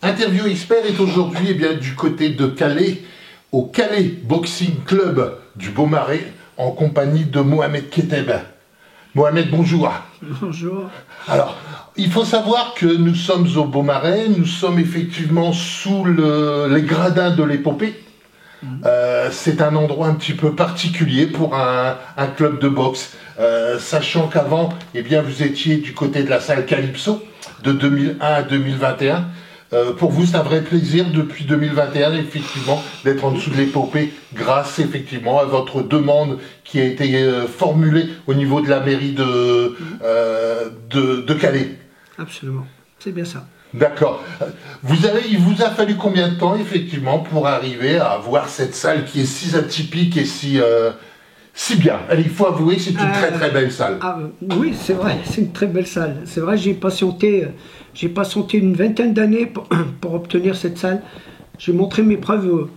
Interview Expert est aujourd'hui du côté de Calais, au Calais Boxing Club du Beaumarais, en compagnie de Mohamed Keteb. Mohamed, bonjour. Bonjour. Alors, il faut savoir que nous sommes au Beaumarais, nous sommes effectivement sous les gradins de l'épopée. C'est un endroit un petit peu particulier pour un club de boxe, sachant qu'avant, vous étiez du côté de la salle Calypso, de 2001 à 2021. Pour vous, c'est un vrai plaisir depuis 2021, effectivement, d'être en dessous de l'épopée, grâce effectivement à votre demande qui a été formulée au niveau de la mairie de Calais. Absolument, c'est bien ça. D'accord. Il vous a fallu combien de temps, effectivement, pour arriver à avoir cette salle qui est si atypique et si bien? Allez, il faut avouer que c'est une très très belle salle. Oui, c'est vrai, c'est une très belle salle. C'est vrai, j'ai patienté une vingtaine d'années pour obtenir cette salle. J'ai montré mes preuves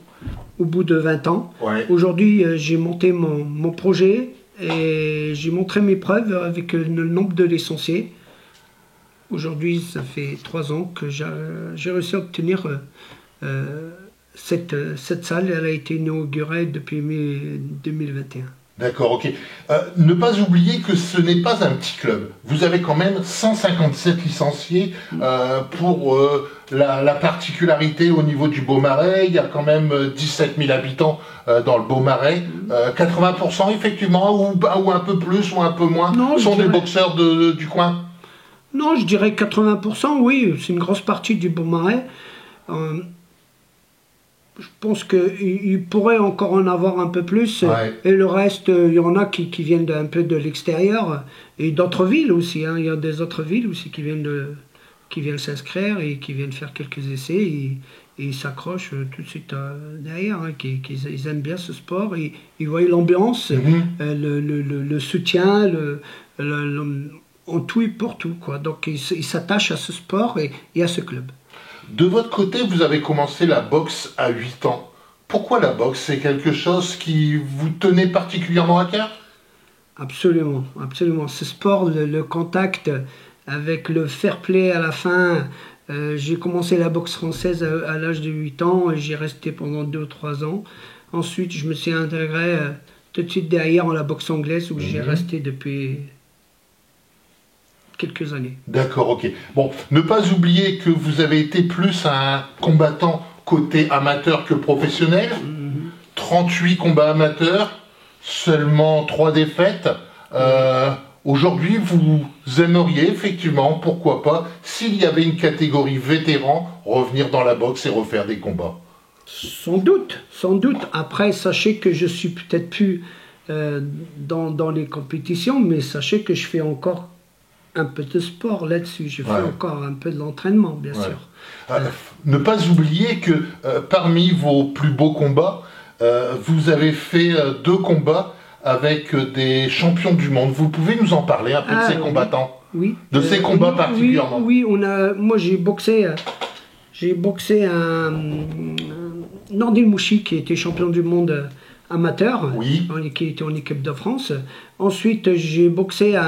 au bout de 20 ans. Ouais. Aujourd'hui, j'ai monté mon projet et j'ai montré mes preuves avec le nombre de licenciés. Aujourd'hui, ça fait 3 ans que j'ai réussi à obtenir cette salle. Elle a été inaugurée depuis mai 2021. D'accord, ok. Ne pas oublier que ce n'est pas un petit club. Vous avez quand même 157 licenciés pour la particularité au niveau du Beaumarais. Il y a quand même 17 000 habitants dans le Beaumarais. 80% effectivement, ou un peu plus ou un peu moins, sont des boxeurs du coin. Non, je dirais 80%, oui. C'est une grosse partie du Beaumarais. Je pense qu'il pourrait encore en avoir un peu plus. Ouais. Et le reste, il y en a qui viennent un peu de l'extérieur. Et d'autres villes aussi. Hein. Il y a des autres villes aussi qui viennent s'inscrire et qui viennent faire quelques essais. Et ils s'accrochent tout de suite derrière. Hein. Ils aiment bien ce sport. Ils voient l'ambiance, le soutien, en tout et pour tout, quoi. Donc ils s'attachent à ce sport et à ce club. De votre côté, vous avez commencé la boxe à 8 ans. Pourquoi la boxe? C'est quelque chose qui vous tenait particulièrement à cœur? Absolument, absolument. Ce sport, le contact avec le fair play à la fin. J'ai commencé la boxe française à l'âge de 8 ans et j'y resté pendant 2 ou 3 ans. Ensuite, je me suis intégré tout de suite derrière en la boxe anglaise où j'ai resté depuis quelques années. D'accord, ok. Bon, ne pas oublier que vous avez été plus un combattant côté amateur que professionnel. 38 combats amateurs, seulement 3 défaites. Aujourd'hui, vous aimeriez effectivement, pourquoi pas, s'il y avait une catégorie vétéran, revenir dans la boxe et refaire des combats? Sans doute, sans doute. Après, sachez que je suis peut-être plus dans les compétitions, mais sachez que je fais encore un peu de sport là-dessus. Je fais encore un peu de l'entraînement, bien sûr. Ne pas oublier que parmi vos plus beaux combats, vous avez fait 2 combats avec des champions du monde. Vous pouvez nous en parler un peu de ces combattants? Oui. De ces combats particulièrement? Oui, moi j'ai boxé un Nordin Mouchi qui était champion du monde amateur, qui était en équipe de France. Ensuite, j'ai boxé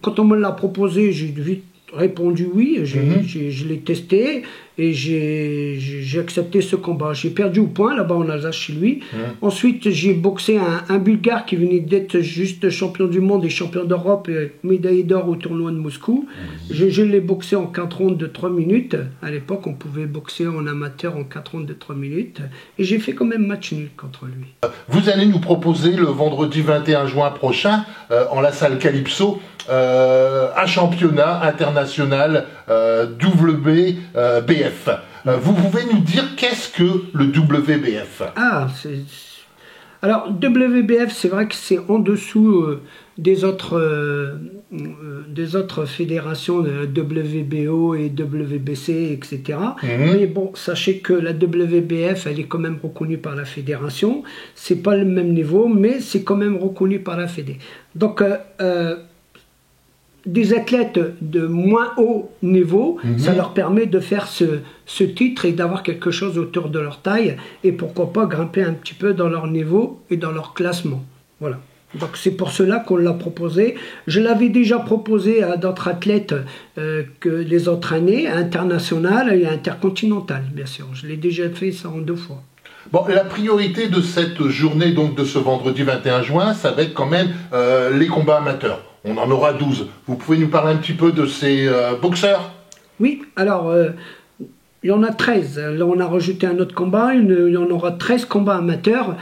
quand on me l'a proposé, j'ai vite répondu oui, je l'ai testé et j'ai accepté ce combat. J'ai perdu au point là-bas en Alsace chez lui. Ensuite, j'ai boxé un Bulgare qui venait d'être juste champion du monde et champion d'Europe et médaillé d'or au tournoi de Moscou. Je l'ai boxé en 4 rondes de 3 minutes. À l'époque, on pouvait boxer en amateur en 4 rondes de 3 minutes. Et j'ai fait quand même match nul contre lui. Vous allez nous proposer le vendredi 21 juin prochain, en la salle Calypso, un championnat international WBF. Vous pouvez nous dire qu'est-ce que le WBF? Alors WBF, c'est vrai que c'est en dessous des autres fédérations, WBO et WBC, etc. Mais bon, sachez que la WBF, elle est quand même reconnue par la fédération. C'est pas le même niveau, mais c'est quand même reconnu par la fédé. Donc des athlètes de moins haut niveau, ça leur permet de faire ce titre et d'avoir quelque chose autour de leur taille et pourquoi pas grimper un petit peu dans leur niveau et dans leur classement. Voilà. Donc c'est pour cela qu'on l'a proposé. Je l'avais déjà proposé à d'autres athlètes que les autres années, international et intercontinental, bien sûr. Je l'ai déjà fait ça en 2 fois. Bon, la priorité de cette journée, donc de ce vendredi 21 juin, ça va être quand même les combats amateurs. On en aura 12. Vous pouvez nous parler un petit peu de ces boxeurs? Oui, alors il y en a 13. Là on a rajouté un autre combat, il y en aura 13 combats amateurs.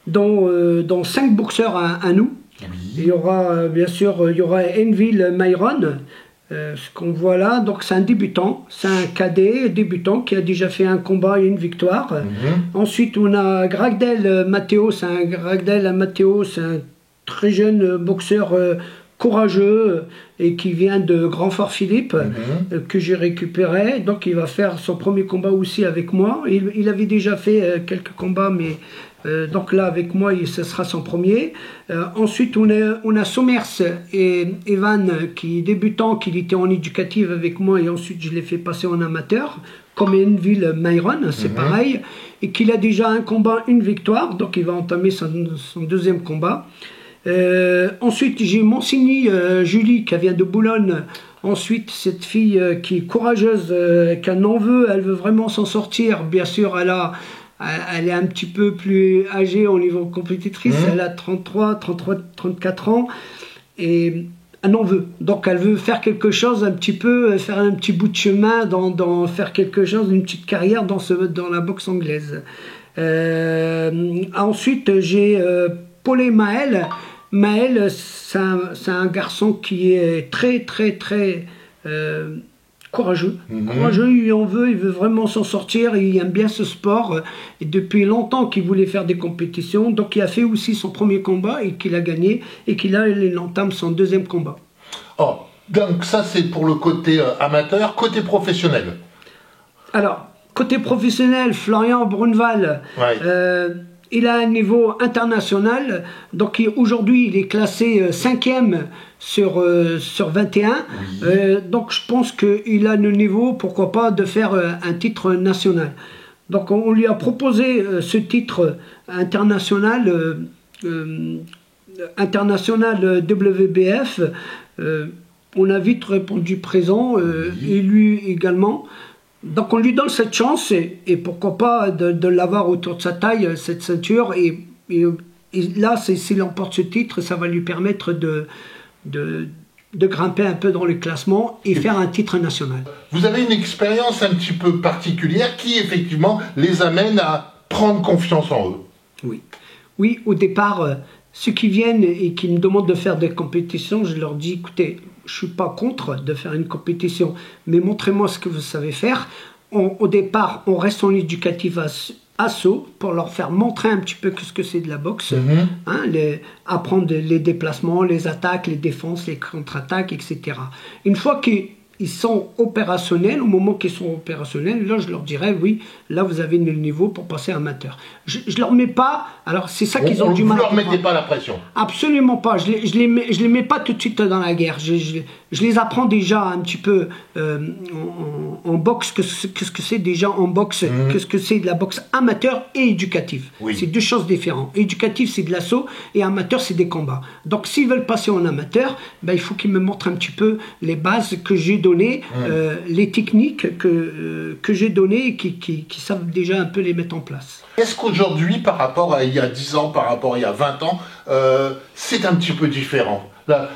Dont 5 boxeurs à nous. Oui. Il y aura bien sûr Enville Myron, ce qu'on voit là. Donc c'est un débutant, c'est un cadet débutant qui a déjà fait un combat et une victoire. Ensuite on a Gragdel Matteo, c'est un très jeune boxeur courageux et qui vient de Grand-Fort-Philippe, que j'ai récupéré. Donc il va faire son premier combat aussi avec moi. Il avait déjà fait quelques combats, mais donc là avec moi ce sera son premier. Ensuite on a Somers et Evan qui est débutant, qui était en éducative avec moi et ensuite je l'ai fait passer en amateur, comme Enville Myron, c'est pareil, et qu'il a déjà un combat, une victoire, donc il va entamer son deuxième combat. Ensuite j'ai Monsigny Julie qui vient de Boulogne. Ensuite cette fille qui est courageuse, qu'elle en veut, elle veut vraiment s'en sortir. Bien sûr elle est un petit peu plus âgée au niveau compétitrice, elle a 34 ans et elle en veut. Donc elle veut faire quelque chose un petit peu, faire un petit bout de chemin, faire quelque chose, une petite carrière dans la boxe anglaise. Ensuite j'ai Paulé Maël. Maël, c'est un garçon qui est très courageux. Courageux, il veut vraiment s'en sortir, il aime bien ce sport. Et depuis longtemps qu'il voulait faire des compétitions, donc il a fait aussi son premier combat et qu'il a gagné, et qu'il entame son deuxième combat. Oh, donc ça c'est pour le côté amateur, côté professionnel. Alors, côté professionnel, Florian Brunval, il a un niveau international, donc aujourd'hui il est classé 5e sur 21, donc je pense qu'il a le niveau, pourquoi pas, de faire un titre national. Donc on lui a proposé ce titre international, WBF, on a vite répondu présent, et lui également. Donc on lui donne cette chance et pourquoi pas de l'avoir autour de sa taille, cette ceinture, et là s'il emporte ce titre, ça va lui permettre de grimper un peu dans les classements et faire un titre national. Vous avez une expérience un petit peu particulière qui effectivement les amène à prendre confiance en eux. Oui, au départ, ceux qui viennent et qui me demandent de faire des compétitions, je leur dis, écoutez, je ne suis pas contre de faire une compétition, mais montrez-moi ce que vous savez faire. Au départ, on reste en éducatif assaut pour leur faire montrer un petit peu ce que c'est de la boxe, apprendre les déplacements, les attaques, les défenses, les contre-attaques, etc. Une fois qu'ils sont opérationnels, au moment qu'ils sont opérationnels, là je leur dirais, oui, là vous avez le niveau pour passer amateur. Je leur mets pas, alors c'est ça qu'ils ont du mal. Vous leur mettez pas la pression? Absolument pas, je les mets pas tout de suite dans la guerre. Je les apprends déjà un petit peu en boxe, ce que c'est déjà en boxe, qu'est-ce que c'est de la boxe amateur et éducative. C'est deux choses différentes. Éducative c'est de l'assaut et amateur c'est des combats. Donc s'ils veulent passer en amateur, il faut qu'ils me montrent un petit peu les bases que j'ai données, les techniques que j'ai données et qui savent déjà un peu les mettre en place. Est-ce qu'aujourd'hui, par rapport à il y a 10 ans, par rapport à il y a 20 ans, c'est un petit peu différent?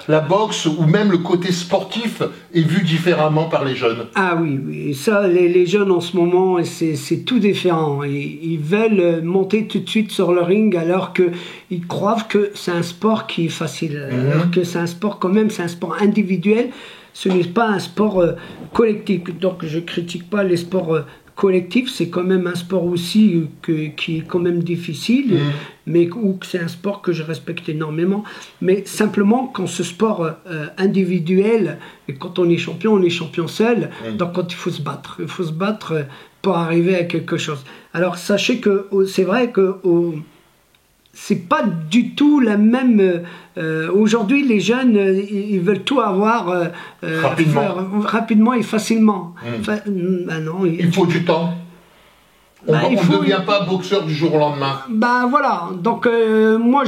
La boxe ou même le côté sportif est vu différemment par les jeunes? Ah oui, ça, les jeunes en ce moment, c'est tout différent. Ils veulent monter tout de suite sur le ring alors qu'ils croient que c'est un sport qui est facile. Alors que c'est un sport quand même, c'est un sport individuel. Ce n'est pas un sport collectif. Donc je ne critique pas les sports collectifs, c'est quand même un sport aussi qui est quand même difficile, mais c'est un sport que je respecte énormément. Mais simplement, quand ce sport individuel, et quand on est champion seul, donc quand il faut se battre pour arriver à quelque chose. Alors sachez que c'est vrai que c'est pas du tout la même. Aujourd'hui, les jeunes, ils veulent tout avoir rapidement et facilement. Non, il faut du temps. On ne devient pas boxeur du jour au lendemain. Ben voilà, donc moi,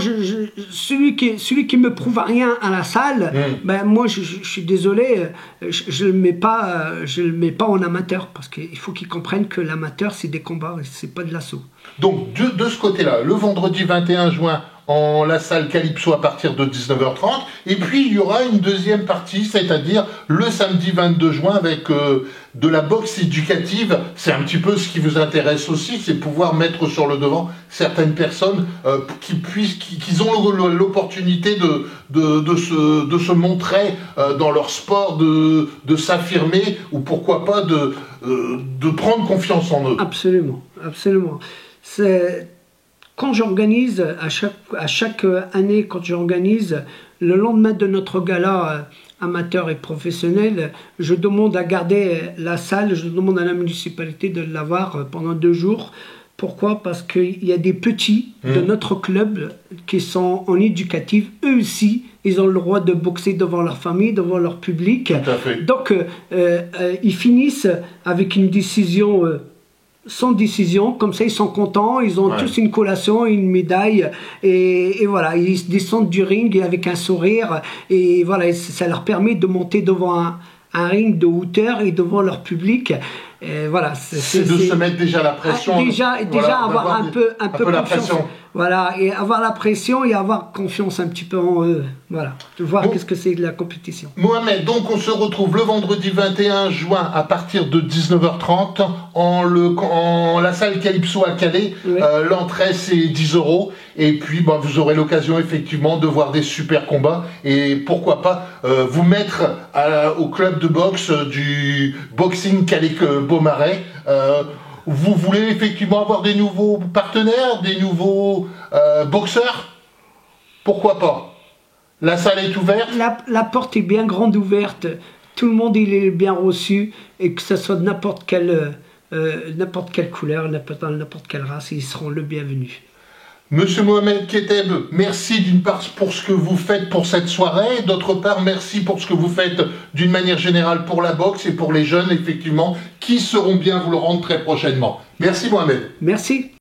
celui qui me prouve rien à la salle, ben moi je suis désolé, je le mets pas en amateur, parce qu'il faut qu'ils comprennent que l'amateur c'est des combats, c'est pas de l'assaut. Donc de ce côté-là, le vendredi 21 juin, en la salle Calypso à partir de 19h30, et puis il y aura une deuxième partie, c'est-à-dire le samedi 22 juin avec de la boxe éducative. C'est un petit peu ce qui vous intéresse aussi, c'est pouvoir mettre sur le devant certaines personnes qui ont l'opportunité de se montrer dans leur sport, de s'affirmer, ou pourquoi pas de prendre confiance en eux. Absolument, absolument. Quand j'organise, à chaque année, quand j'organise, le lendemain de notre gala amateur et professionnel, je demande à garder la salle, je demande à la municipalité de l'avoir pendant 2 jours. Pourquoi? Parce qu'il y a des petits de notre club qui sont en éducative, eux aussi, ils ont le droit de boxer devant leur famille, devant leur public. Tout à fait. Donc, ils finissent avec une décision... sans décision, comme ça ils sont contents, ils ont tous une collation, une médaille, et voilà, ils descendent du ring avec un sourire, et voilà, ça leur permet de monter devant un ring de hauteur et devant leur public. Et voilà, c'est de se mettre déjà la pression. Déjà avoir un peu la pression. Voilà, et avoir la pression et avoir confiance un petit peu en eux. Voilà, de voir qu'est-ce que c'est de la compétition. Mohamed, donc on se retrouve le vendredi 21 juin à partir de 19h30 en la salle Calypso à Calais. Oui. L'entrée c'est 10 €. Et puis vous aurez l'occasion effectivement de voir des super combats. Et pourquoi pas vous mettre au club de boxe du Boxing Calais-Beaumarais. Vous voulez effectivement avoir des nouveaux partenaires, des nouveaux boxeurs? Pourquoi pas? La salle est ouverte? La porte est bien grande ouverte. Tout le monde il est bien reçu, et que ce soit de n'importe quelle couleur, n'importe quelle race, ils seront le bienvenu. Monsieur Mohamed Keteb, merci d'une part pour ce que vous faites pour cette soirée, d'autre part merci pour ce que vous faites d'une manière générale pour la boxe et pour les jeunes effectivement qui sauront bien vous le rendre très prochainement. Merci Mohamed. Merci.